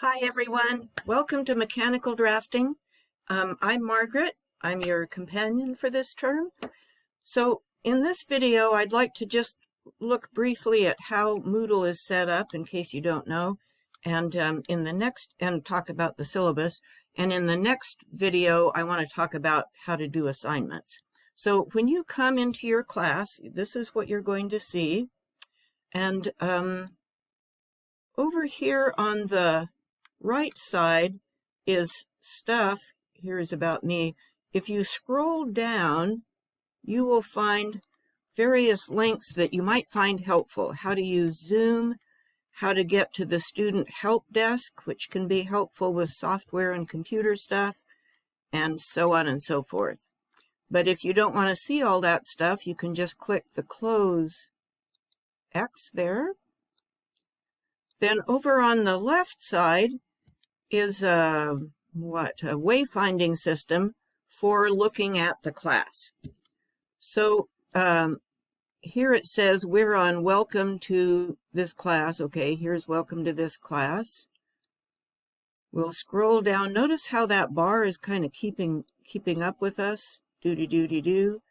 Hi everyone, welcome to Mechanical Drafting. I'm Margaret, I'm your companion for this term. So in this video I'd like to just look briefly at how Moodle is set up in case you don't know, and talk about the syllabus. And in the next video I want to talk about how to do assignments. So when you come into your class, this is what you're going to see. And over here on the right side is stuff. Here's about me. If you scroll down, you will find various links that you might find helpful. How to use Zoom, how to get to the student help desk, which can be helpful with software and computer stuff, and so on and so forth. But if you don't want to see all that stuff, you can just click the close X there. Then over on the left side is a wayfinding system for looking at the class. So here it says we're on welcome to this class. Okay, here's welcome to this class. We'll scroll down. Notice how that bar is kind of keeping up with us. Do.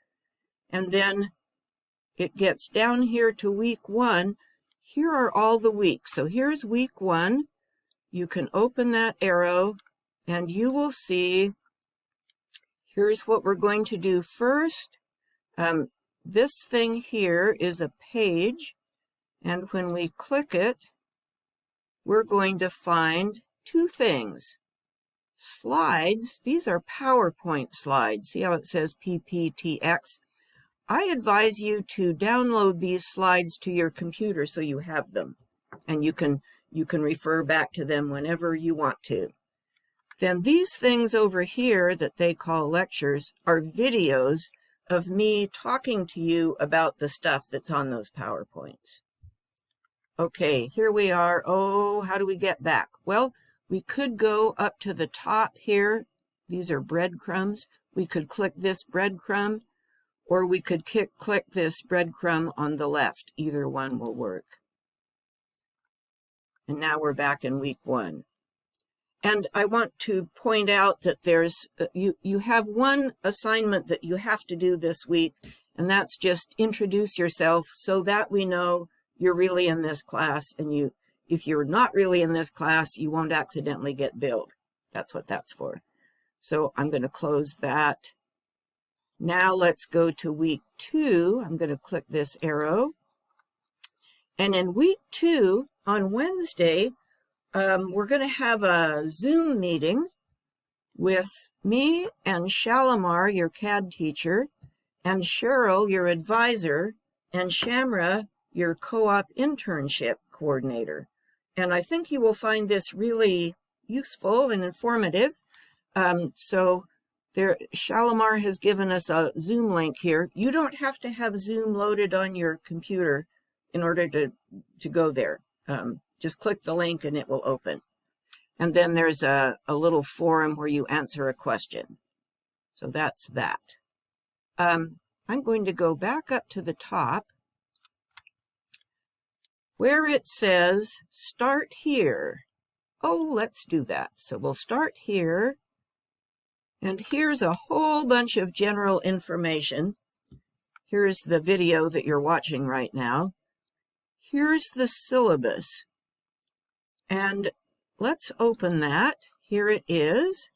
And then it gets down here to week 1. Here are all the weeks. So here's week 1. You can open that arrow and you will see, here's what we're going to do first. This thing here is a page, and when we click it, we're going to find two things. Slides, these are PowerPoint slides. See how it says PPTX? I advise you to download these slides to your computer so you have them, and you can refer back to them whenever you want to. Then these things over here that they call lectures are videos of me talking to you about the stuff that's on those PowerPoints. Okay, here we are. Oh, how do we get back? Well, we could go up to the top here. These are breadcrumbs. We could click this breadcrumb, or we could click this breadcrumb on the left. Either one will work. And now we're back in week 1. And I want to point out that there's you have one assignment that you have to do this week, and that's just introduce yourself so that we know you're really in this class, and if you're not really in this class, you won't accidentally get billed. That's what that's for. So I'm going to close that. Now let's go to week 2. I'm going to click this arrow. And in week 2, on Wednesday, we're going to have a Zoom meeting with me and Shalimar, your CAD teacher, and Cheryl, your advisor, and Shamra, your co-op internship coordinator. And I think you will find this really useful and informative. Shalimar has given us a Zoom link here. You don't have to have Zoom loaded on your computer in order to go there. Just click the link and it will open. And then there's a little forum where you answer a question. So that's that. I'm going to go back up to the top where it says start here. Oh, let's do that. So we'll start here. And here's a whole bunch of general information. Here's the video that you're watching right now. Here's the syllabus. And let's open that. Here it is.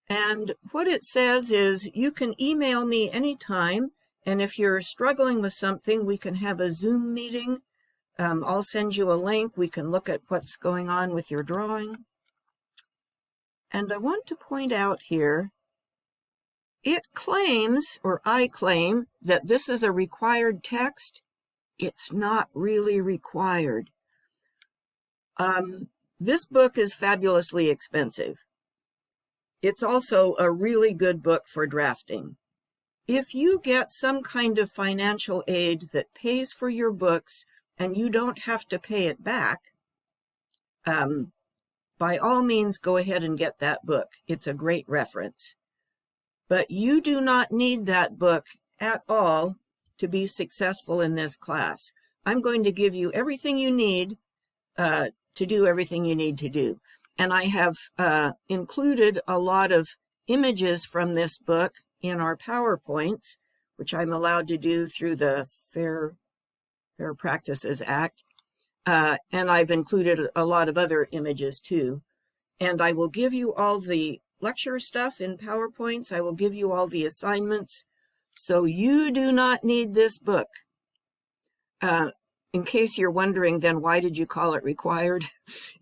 And what it says is you can email me anytime. And if you're struggling with something, we can have a Zoom meeting. I'll send you a link. We can look at what's going on with your drawing. And I want to point out here, it claims, or I claim, that this is a required text. It's not really required. This book is fabulously expensive. It's also a really good book for drafting. If you get some kind of financial aid that pays for your books and you don't have to pay it back, by all means, go ahead and get that book. It's a great reference. But you do not need that book at all to be successful in this class. I'm going to give you everything you need to do everything you need to do. And I have included a lot of images from this book in our PowerPoints, which I'm allowed to do through the Fair Practices Act. And I've included a lot of other images too. And I will give you all the lecture stuff in PowerPoints. I will give you all the assignments. So you do not need this book. In case you're wondering, then why did you call it required?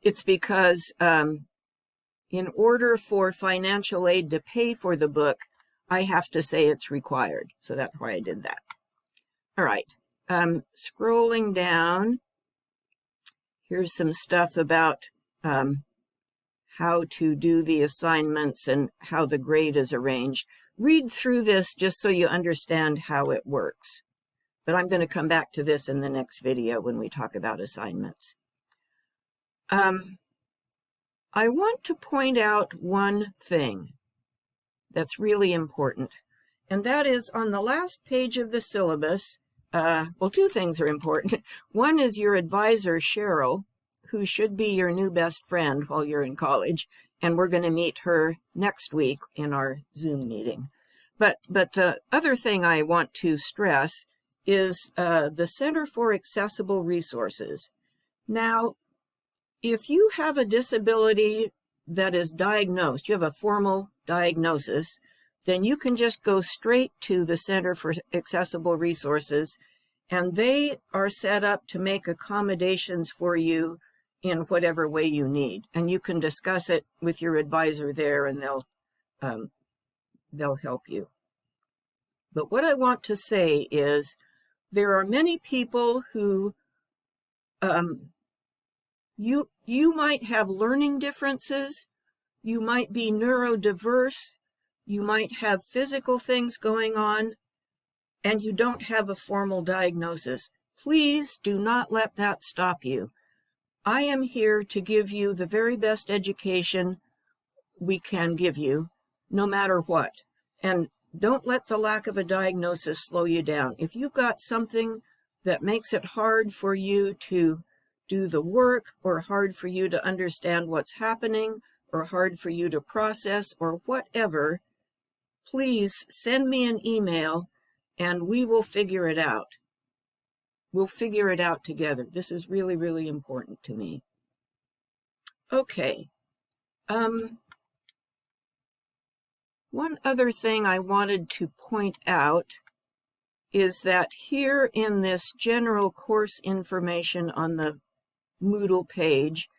It's because in order for financial aid to pay for the book, I have to say it's required. So that's why I did that. All right. Scrolling down, here's some stuff about how to do the assignments and how the grade is arranged. Read through this just so you understand how it works. But I'm going to come back to this in the next video when we talk about assignments. I want to point out one thing that's really important, and that is on the last page of the syllabus. Well, two things are important. One is your advisor, Cheryl, who should be your new best friend while you're in college, and we're going to meet her next week in our Zoom meeting. But the other thing I want to stress is the Center for Accessible Resources. Now, if you have a disability that is diagnosed, you have a formal diagnosis, then you can just go straight to the Center for Accessible Resources, and they are set up to make accommodations for you in whatever way you need. And you can discuss it with your advisor there, and they'll help you. But what I want to say is there are many people who you might have learning differences, you might be neurodiverse, you might have physical things going on, and you don't have a formal diagnosis. Please do not let that stop you. I am here to give you the very best education we can give you, no matter what. And don't let the lack of a diagnosis slow you down. If you've got something that makes it hard for you to do the work, or hard for you to understand what's happening, or hard for you to process, or whatever, please send me an email and we will figure it out. We'll figure it out together. This is really, really important to me. Okay. One other thing I wanted to point out is that here in this general course information on the Moodle page,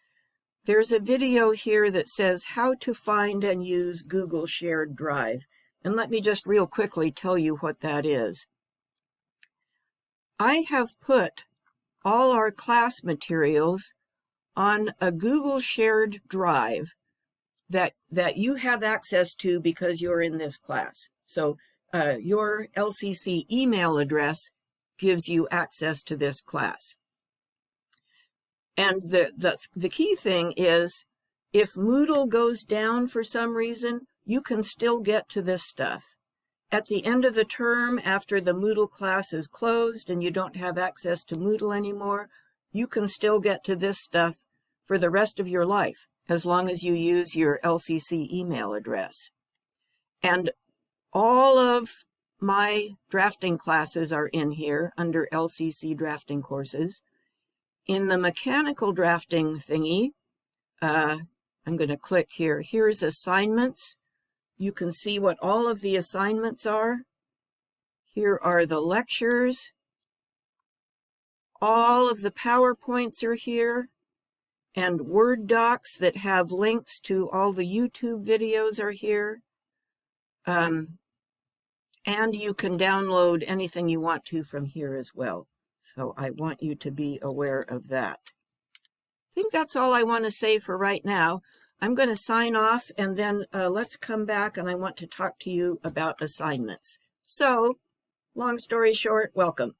there's a video here that says how to find and use Google Shared Drive. And let me just real quickly tell you what that is. I have put all our class materials on a Google Shared Drive that you have access to because you're in this class. So your LCC email address gives you access to this class. And the key thing is, if Moodle goes down for some reason, you can still get to this stuff. At the end of the term, after the Moodle class is closed and you don't have access to Moodle anymore, you can still get to this stuff for the rest of your life, as long as you use your LCC email address. And all of my drafting classes are in here under LCC drafting courses. In the mechanical drafting thingy, I'm going to click here. Here's assignments. You can see what all of the assignments are. Here are the lectures. All of the PowerPoints are here. And Word docs that have links to all the YouTube videos are here. And you can download anything you want to from here as well. So I want you to be aware of that. I think that's all I want to say for right now. I'm going to sign off, and then let's come back, and I want to talk to you about assignments. So, long story short, welcome.